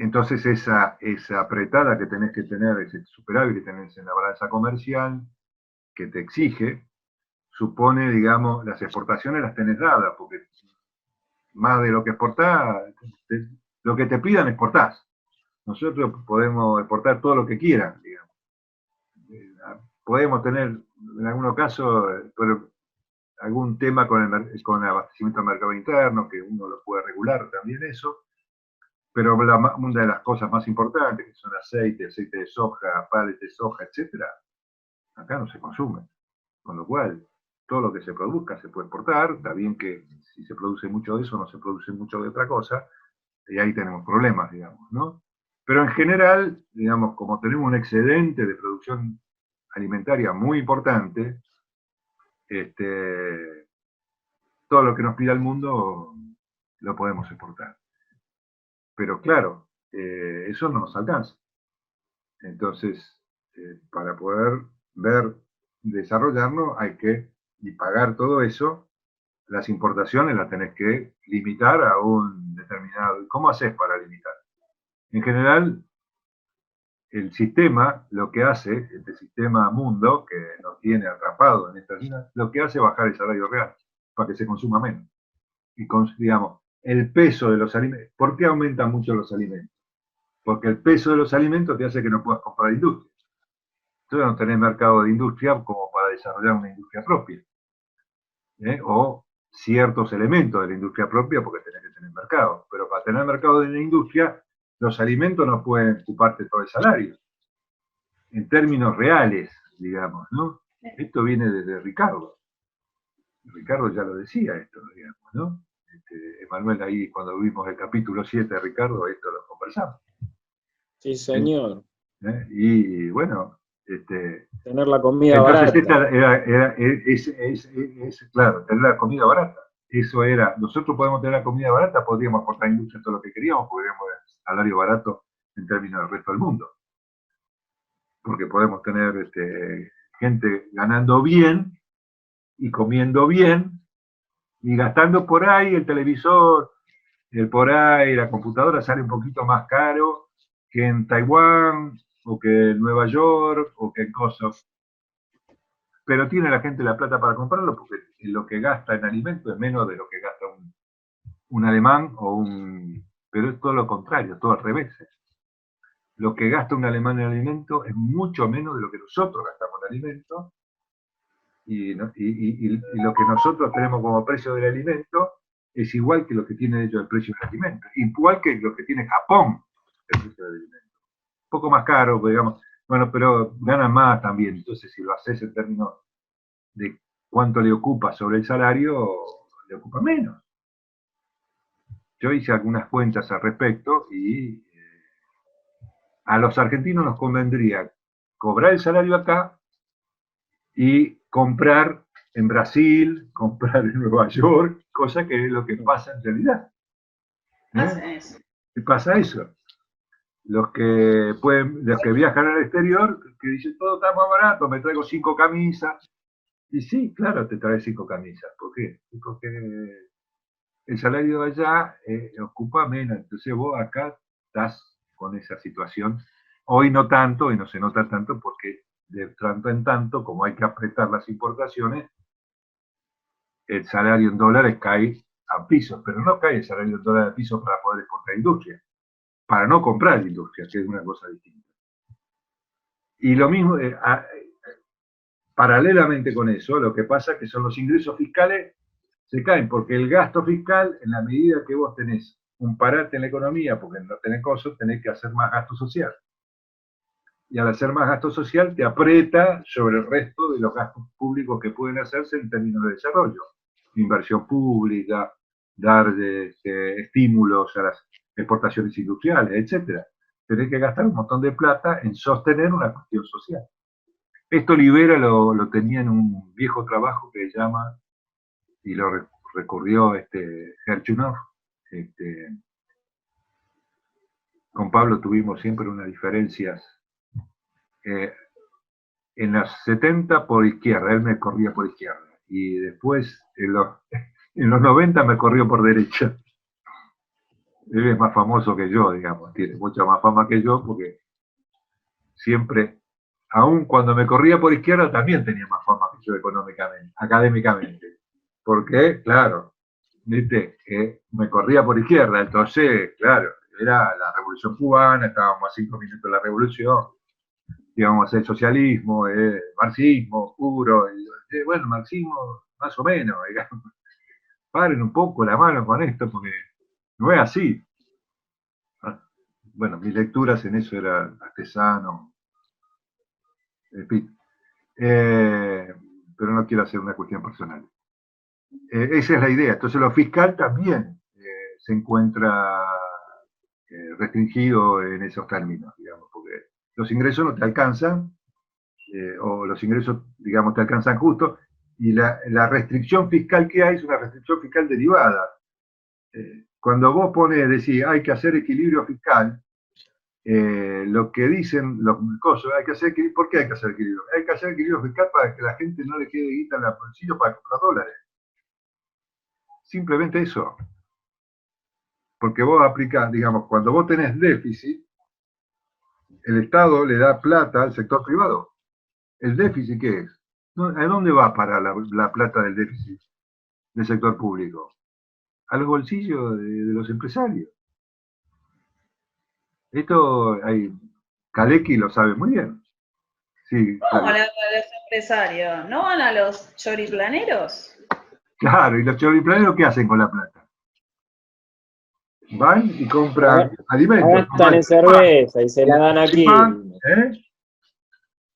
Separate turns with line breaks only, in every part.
Entonces esa apretada que tenés que tener, ese superávit que tenés en la balanza comercial, que te exige, supone, digamos, las exportaciones las tenés dadas, porque más de lo que exportás, lo que te pidan exportás. Nosotros podemos exportar todo lo que quieran, digamos. Podemos tener, en algunos casos, algún tema con el abastecimiento del mercado interno, que uno lo puede regular también eso, pero una de las cosas más importantes, que son aceite de soja, panes de soja, etcétera, acá no se consume. Con lo cual, todo lo que se produzca se puede exportar. Está bien que si se produce mucho de eso, no se produce mucho de otra cosa, y ahí tenemos problemas, digamos, ¿no? Pero en general, digamos, como tenemos un excedente de producción alimentaria muy importante, todo lo que nos pida el mundo lo podemos exportar. Pero claro, eso no nos alcanza. Entonces, para poder desarrollarnos, hay que, y pagar todo eso, las importaciones las tenés que limitar a un determinado. ¿Cómo haces para limitar? En general, el sistema lo que hace, este sistema mundo que nos tiene atrapados en esta vida, lo que hace es bajar el salario real para que se consuma menos. Y digamos, el peso de los alimentos. ¿Por qué aumentan mucho los alimentos? Porque el peso de los alimentos te hace que no puedas comprar industria. Entonces no tenés mercado de industria como para desarrollar una industria propia. O ciertos elementos de la industria propia porque tenés que tener mercado. Pero para tener mercado de la industria, los alimentos no pueden ocuparte todo el salario. En términos reales, digamos, ¿no? Esto viene desde Ricardo. Ricardo ya lo decía esto, digamos, ¿no? Emanuel, ahí cuando vimos el capítulo 7 de Ricardo, esto lo conversamos.
Sí, señor.
Y bueno,
tener la comida
entonces
barata.
claro, tener la comida barata. Eso era, nosotros podemos tener la comida barata, podríamos aportar industria todo lo que queríamos, podríamos tener salario barato en términos del resto del mundo. Porque podemos tener gente ganando bien y comiendo bien y gastando por ahí el televisor, por ahí la computadora sale un poquito más caro que en Taiwán o que en Nueva York o que en cosas. Pero tiene la gente la plata para comprarlo porque lo que gasta en alimentos es menos de lo que gasta un alemán o un... Pero es todo lo contrario, todo al revés. Lo que gasta un alemán en alimentos es mucho menos de lo que nosotros gastamos en alimentos y lo que nosotros tenemos como precio del alimento es igual que lo que tiene ellos el precio del alimento, igual que lo que tiene Japón el precio del alimento. Un poco más caro, digamos, bueno, pero ganan más también. Entonces, si lo haces en términos de cuánto le ocupa sobre el salario, le ocupa menos. Yo hice algunas cuentas al respecto y a los argentinos nos convendría cobrar el salario acá y comprar en Brasil, comprar en Nueva York, cosa que es lo que pasa en realidad. Pasa eso. Los que viajan al exterior, que dicen todo está más barato, me traigo 5 camisas. Y sí, claro, te traes 5 camisas. ¿Por qué? Porque el salario de allá ocupa menos. Entonces vos acá estás con esa situación. Hoy no tanto, y no se nota tanto, porque de tanto en tanto, como hay que apretar las importaciones, el salario en dólares cae a pisos, pero no cae el salario en dólares a pisos para poder exportar industria, para no comprar industria, que es una cosa distinta. Y lo mismo, paralelamente con eso, lo que pasa es que son los ingresos fiscales se caen, porque el gasto fiscal, en la medida que vos tenés un parate en la economía, porque no tenés cosas, tenés que hacer más gasto social. Y al hacer más gasto social, te aprieta sobre el resto de los gastos públicos que pueden hacerse en términos de desarrollo. Inversión pública, dar estímulos a las exportaciones industriales, etc. Tenés que gastar un montón de plata en sostener una cuestión social. Esto Libera lo tenía en un viejo trabajo que se llama, y lo recurrió Herchunov. Con Pablo tuvimos siempre unas diferencias. En los 70 por izquierda, él me corría por izquierda. Y después, en los 90 me corrió por derecha. Él es más famoso que yo, digamos, tiene mucha más fama que yo, porque siempre, aun cuando me corría por izquierda, también tenía más fama que yo económicamente, académicamente. Porque, claro, viste, me corría por izquierda, entonces, claro, era la revolución cubana, estábamos a 5 minutos de la revolución, íbamos a hacer socialismo, marxismo puro, y, bueno, marxismo más o menos, digamos. Paren un poco la mano con esto, porque no es así. Bueno, mis lecturas en eso eran artesano, en fin. Pero no quiero hacer una cuestión personal. Esa es la idea. Entonces lo fiscal también se encuentra restringido en esos términos, digamos, porque los ingresos no te alcanzan, o los ingresos, digamos, te alcanzan justo, y la restricción fiscal que hay es una restricción fiscal derivada. Cuando vos decís, hay que hacer equilibrio fiscal, lo que dicen los cosas, hay que hacer equilibrio. ¿Por qué hay que hacer equilibrio? Hay que hacer equilibrio fiscal para que la gente no le quede guita en el bolsillo para comprar dólares. Simplemente eso. Porque vos aplicás, digamos, cuando vos tenés déficit, el Estado le da plata al sector privado. ¿El déficit qué es? ¿A dónde va para la plata del déficit del sector público? A los bolsillos de los empresarios. Esto Kalecki lo sabe muy bien. Sí,
¿Cómo van a los empresarios? ¿No van a los choriplaneros?
Claro, y los choriplaneros, ¿qué hacen con la plata? Van y compran alimentos.
Gastan en cerveza y se la dan a Quilmes.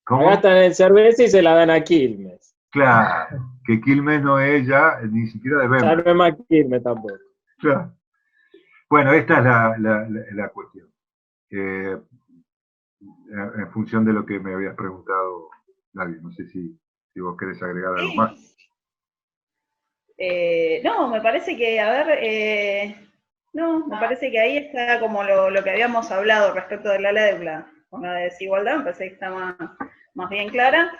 Gastan en cerveza y se la dan a Quilmes.
Claro, que Quilmes no es ya ni siquiera de Bemba.
Ya no es más Quilmes tampoco.
Claro. Bueno, esta es la cuestión. En función de lo que me habías preguntado, David, no sé si vos querés agregar algo más.
No, me parece que, me parece que ahí está como lo que habíamos hablado respecto de la deuda, con la desigualdad, me parece que está más bien clara.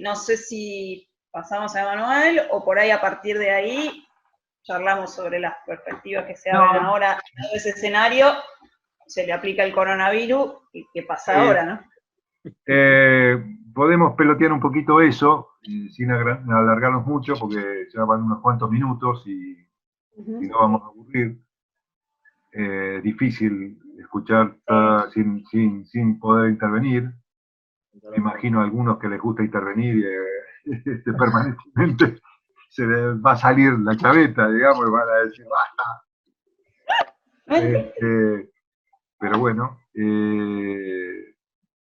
No sé si pasamos a Emanuel o por ahí a partir de ahí charlamos sobre las perspectivas que se abren ahora en ese escenario, se le aplica el coronavirus y qué pasa ahora, ¿no?
Podemos pelotear un poquito eso, sin alargarnos mucho, porque ya van unos cuantos minutos y no vamos a aburrir. Difícil escuchar sin poder intervenir. Me imagino a algunos que les gusta intervenir permanentemente. Se les va a salir la chaveta, digamos, y van a decir, basta. Pero bueno,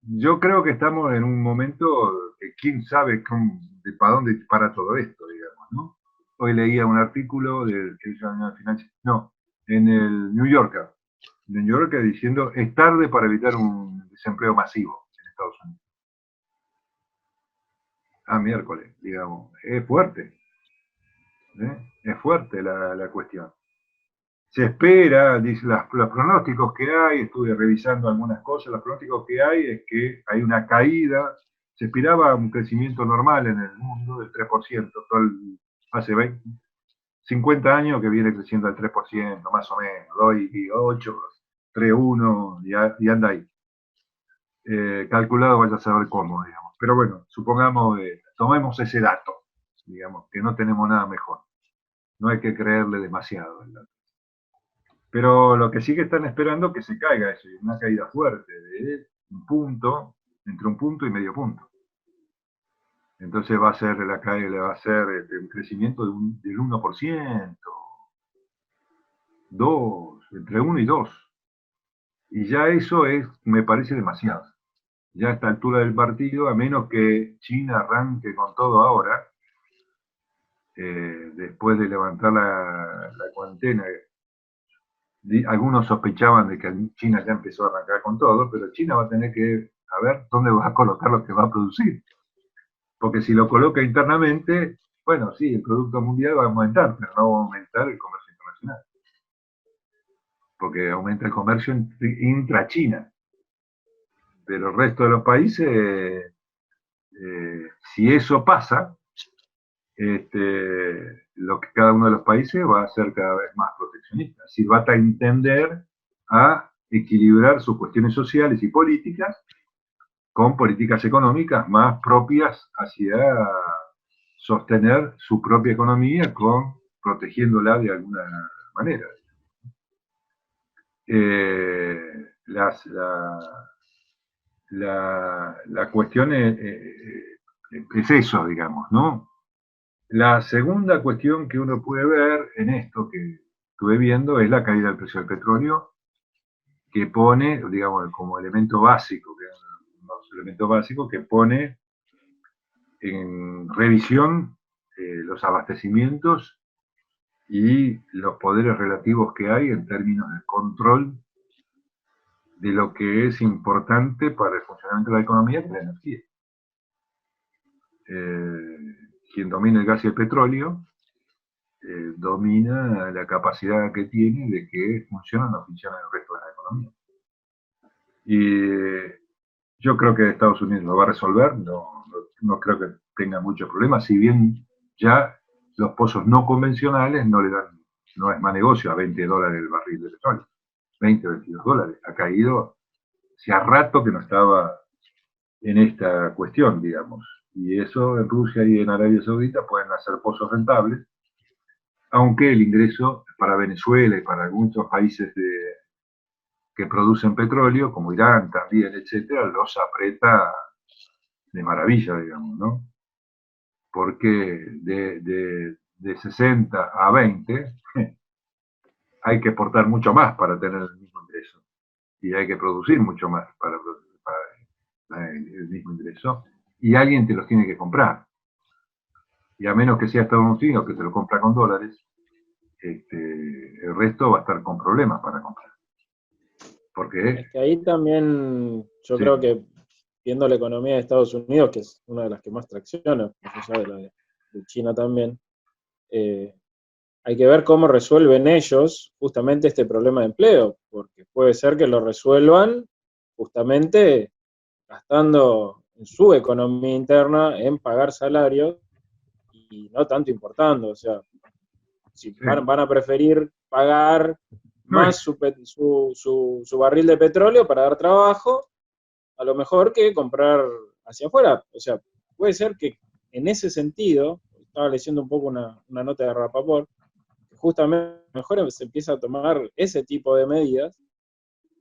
yo creo que estamos en un momento que quién sabe para dónde dispara todo esto, digamos, ¿no? Hoy leía un artículo en el New Yorker, diciendo, es tarde para evitar un desempleo masivo en Estados Unidos. Miércoles, digamos, es fuerte. Es fuerte la cuestión. Se espera, dice, los pronósticos que hay, estuve revisando algunas cosas, los pronósticos que hay es que hay una caída, se esperaba un crecimiento normal en el mundo del 3%, hace 50 años que viene creciendo al 3%, más o menos, 2,8, 3,1, y anda ahí. Calculado vaya a saber cómo, digamos. Pero bueno, supongamos, tomemos ese dato, digamos, que no tenemos nada mejor. No hay que creerle demasiado al dato. Pero lo que sí que están esperando es que se caiga eso, una caída fuerte de un punto, entre un punto y medio punto. Entonces va a ser la caída, va a ser un crecimiento del 1%, 2, entre 1 y 2. Y ya eso me parece demasiado. Ya a esta altura del partido, a menos que China arranque con todo ahora, después de levantar la cuarentena. Algunos sospechaban de que China ya empezó a arrancar con todo, pero China va a tener que ver dónde va a colocar lo que va a producir. Porque si lo coloca internamente, bueno, sí, el producto mundial va a aumentar, pero no va a aumentar el comercio internacional. Porque aumenta el comercio intra-China. Pero el resto de los países, si eso pasa, lo que cada uno de los países va a ser cada vez más proteccionista. Es decir, va a tender a equilibrar sus cuestiones sociales y políticas con políticas económicas más propias hacia sostener su propia economía, protegiéndola de alguna manera. La cuestión es eso, digamos, ¿no? La segunda cuestión que uno puede ver en esto que estuve viendo es la caída del precio del petróleo, que pone, digamos, como elemento básico, que es uno de los elementos básicos, que pone en revisión los abastecimientos y los poderes relativos que hay en términos de control de lo que es importante para el funcionamiento de la economía, que es la energía. Quien domina el gas y el petróleo domina la capacidad que tiene de que funcione o no funcione el resto de la economía. Y yo creo que Estados Unidos lo va a resolver, no creo que tenga muchos problemas, si bien ya los pozos no convencionales no es más negocio a $20 el barril de petróleo, 20 o 22 dólares, ha caído, hacía rato que no estaba en esta cuestión, digamos, y eso en Rusia y en Arabia Saudita pueden hacer pozos rentables, aunque el ingreso para Venezuela y para muchos países que producen petróleo, como Irán también, etcétera, los aprieta de maravilla, digamos, ¿no? Porque de 60 a 20 hay que exportar mucho más para tener el mismo ingreso. Y hay que producir mucho más para el mismo ingreso. Y alguien te los tiene que comprar. Y a menos que sea Estados Unidos, que te lo compra con dólares, el resto va a estar con problemas para comprar. Porque
es que ahí también yo creo que viendo la economía de Estados Unidos, que es una de las que más tracciona, más allá de la de China también, hay que ver cómo resuelven ellos justamente este problema de empleo, porque puede ser que lo resuelvan justamente gastando en su economía interna en pagar salarios y no tanto importando, o sea, si van a preferir pagar más su barril de petróleo para dar trabajo, a lo mejor que comprar hacia afuera. O sea, puede ser que en ese sentido, estaba leyendo un poco una nota de Rapaport, que justamente mejor se empieza a tomar ese tipo de medidas,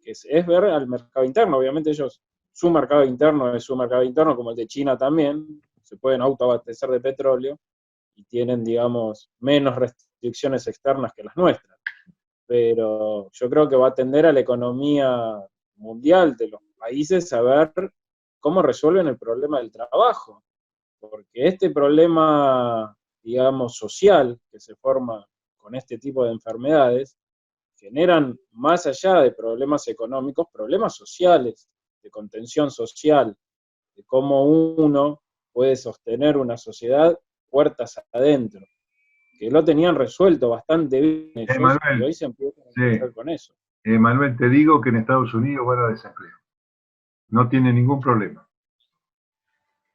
que es ver al mercado interno. Obviamente ellos, su mercado interno es su mercado interno, como el de China también, se pueden autoabastecer de petróleo y tienen, digamos, menos restricciones externas que las nuestras. Pero yo creo que va a tender a la economía mundial de los países a ver cómo resuelven el problema del trabajo. Porque este problema, digamos, social que se forma con este tipo de enfermedades, generan, más allá de problemas económicos, problemas sociales, de contención social, de cómo uno puede sostener una sociedad puertas adentro, que lo tenían resuelto bastante bien ellos, y hoy se empiezan a encontrar con eso.
Manuel, te digo que en Estados Unidos van a desempleo. No tiene ningún problema.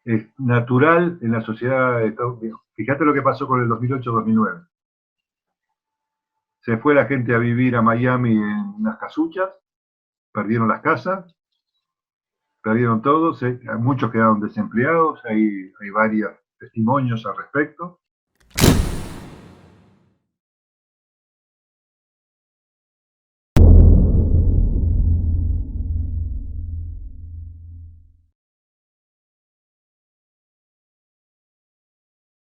Es natural en la sociedad de Estados Unidos. Fíjate lo que pasó con el 2008-2009. Se fue la gente a vivir a Miami en unas casuchas, perdieron las casas, perdieron todo, muchos quedaron desempleados, hay varios testimonios al respecto.